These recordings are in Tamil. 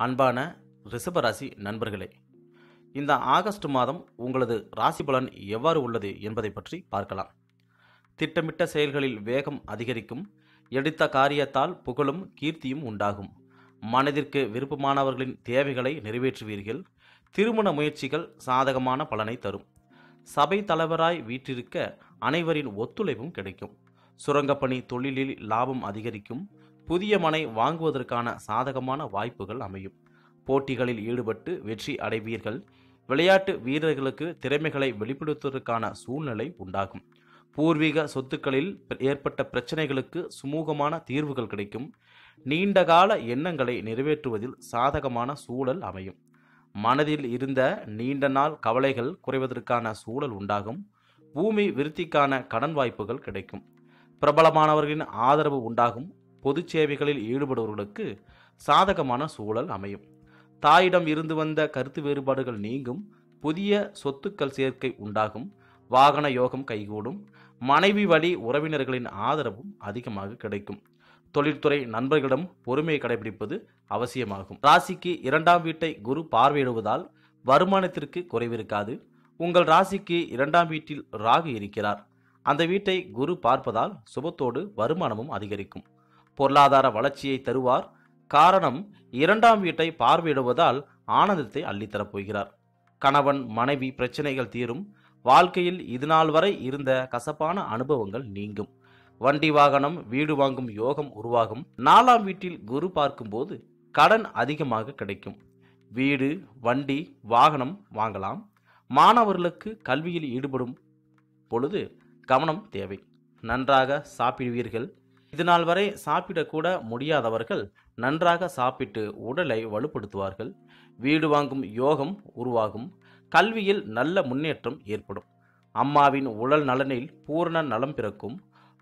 அன்பான ரிஷப ராசி நண்பர்களே, இந்த ஆகஸ்ட் மாதம் உங்களது ராசி பலன் எவ்வாறு உள்ளது என்பதை பற்றி பார்க்கலாம். திட்டமிட்ட செயல்களில் வேகம் அதிகரிக்கும். எடுத்த காரியத்தால் புகழும் கீர்த்தியும் உண்டாகும். மனதிற்கு விருப்பமானவர்களின் தேவைகளை நிறைவேற்றுவீர்கள். திருமண முயற்சிகள் சாதகமான பலனை தரும். சபை தலைவராய் வீற்றிருக்க அனைவரின் ஒத்துழைப்பும் கிடைக்கும். சுரங்கப்பணி தொழிலில் லாபம் அதிகரிக்கும். புதிய மனை வாங்குவதற்கான சாதகமான வாய்ப்புகள் அமையும். போட்டிகளில் ஈடுபட்டு வெற்றி அடைவீர்கள். விளையாட்டு வீரர்களுக்கு திறமைகளை வெளிப்படுத்துவதற்கான சூழ்நிலை உண்டாகும். பூர்வீக சொத்துக்களில் ஏற்பட்ட பிரச்சனைகளுக்கு சுமூகமான தீர்வுகள் கிடைக்கும். நீண்டகால எண்ணங்களை நிறைவேற்றுவதில் சாதகமான சூழல் அமையும். மனதில் இருந்த நீண்ட நாள் கவலைகள் குறைவதற்கான சூழல் உண்டாகும். பூமி விருத்திக்கான கடன் வாய்ப்புகள் கிடைக்கும். பிரபலமானவர்களின் ஆதரவு உண்டாகும். பொது சேவைகளில் ஈடுபடுபவர்களுக்கு சாதகமான சூழல் அமையும். தாயிடம் இருந்து வந்த கருத்து வேறுபாடுகள் நீங்கும். புதிய சொத்துக்கள் சேர்க்கை உண்டாகும். வாகன யோகம் கைகூடும். மனைவி வழி உறவினர்களின் ஆதரவும் அதிகமாக கிடைக்கும். தொழில்துறை நண்பர்களிடம் பொறுமையை கடைபிடிப்பது அவசியமாகும். ராசிக்கு 2ஆம் வீட்டை குரு பார்வையிடுவதால் வருமானத்திற்கு குறைவிருக்காது. உங்கள் ராசிக்கு 2ஆம் வீட்டில் ராகு இருக்கிறார். அந்த வீட்டை குரு பார்ப்பதால் சுபத்தோடு வருமானமும் அதிகரிக்கும். பொருளாதார வளர்ச்சியை தருவார். காரணம், 2ஆம் வீட்டை பார்வையிடுவதால் ஆனந்தத்தை அள்ளித்தரப் போகிறார். கணவன் மனைவி பிரச்சனைகள் தீரும். வாழ்க்கையில் இதுநாள் வரை இருந்த கசப்பான அனுபவங்கள் நீங்கும். வண்டி வாகனம் வீடு வாங்கும் யோகம் உருவாகும். 4ஆம் வீட்டில் குரு பார்க்கும்போது கடன் அதிகமாக கிடைக்கும். வீடு வண்டி வாகனம் வாங்கலாம். மாணவர்களுக்கு கல்வியில் ஈடுபடும் பொழுது கவனம் தேவை. நன்றாக சாப்பிடுவீர்கள். இதுநாள் வரை சாப்பிடக்கூட முடியாதவர்கள் நன்றாக சாப்பிட்டு உடலை வலுப்படுத்துவார்கள். வீடு வாங்கும் யோகம் உருவாகும். கல்வியில் நல்ல முன்னேற்றம் ஏற்படும். அம்மாவின் உடல் நலனில் பூரண நலம் பிறக்கும்.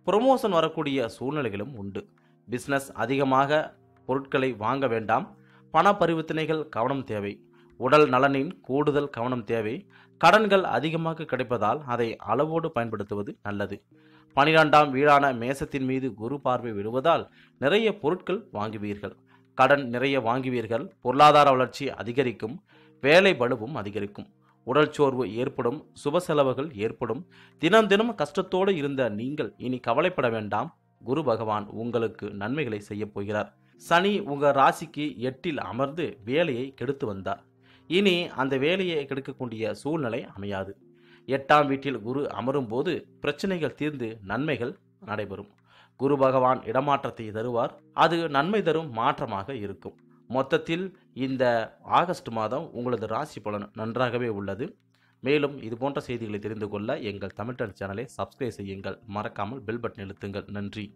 ப்ரொமோஷன் வரக்கூடிய சூழ்நிலைகளும் உண்டு. பிஸ்னஸ் அதிகமாக பொருட்களை வாங்க வேண்டாம். பண பரிவர்த்தனைகள் கவனம் தேவை. உடல் நலனின் கூடுதல் கவனம் தேவை. கடன்கள் அதிகமாக கிடைப்பதால் அதை அளவோடு பயன்படுத்துவது நல்லது. 12ஆம் வீடான மேசத்தின் மீது குரு பார்வை விடுவதால் நிறைய பொருட்கள் வாங்குவீர்கள். கடன் நிறைய வாங்குவீர்கள். பொருளாதார வளர்ச்சி அதிகரிக்கும். வேலை பளுவும் அதிகரிக்கும். உடல் சோர்வு ஏற்படும். சுப செலவுகள் ஏற்படும். தினம் தினம் கஷ்டத்தோடு இருந்த நீங்கள் இனி கவலைப்பட வேண்டாம். குரு பகவான் உங்களுக்கு நன்மைகளை செய்ய போகிறார். சனி உங்கள் ராசிக்கு 8இல் அமர்ந்து வேலையை கெடுத்து வந்தார். இனி அந்த வேலையை கெடுக்கக்கூடிய சூழ்நிலை அமையாது. 8ஆம் வீட்டில் குரு அமரும் போது பிரச்சனைகள் தீர்ந்து நன்மைகள் நடைபெறும். குரு பகவான் இடமாற்றத்தை தருவார். அது நன்மை தரும் மாற்றமாக இருக்கும். மொத்தத்தில் இந்த ஆகஸ்ட் மாதம் உங்களது ராசி பலன் நன்றாகவே உள்ளது. மேலும் இது போன்ற செய்திகளை தெரிந்து கொள்ள எங்கள் தமிழ் சேனலை சப்ஸ்கிரைப் செய்யுங்கள். மறக்காமல் பெல் பட்டன் அழுத்துங்கள். நன்றி.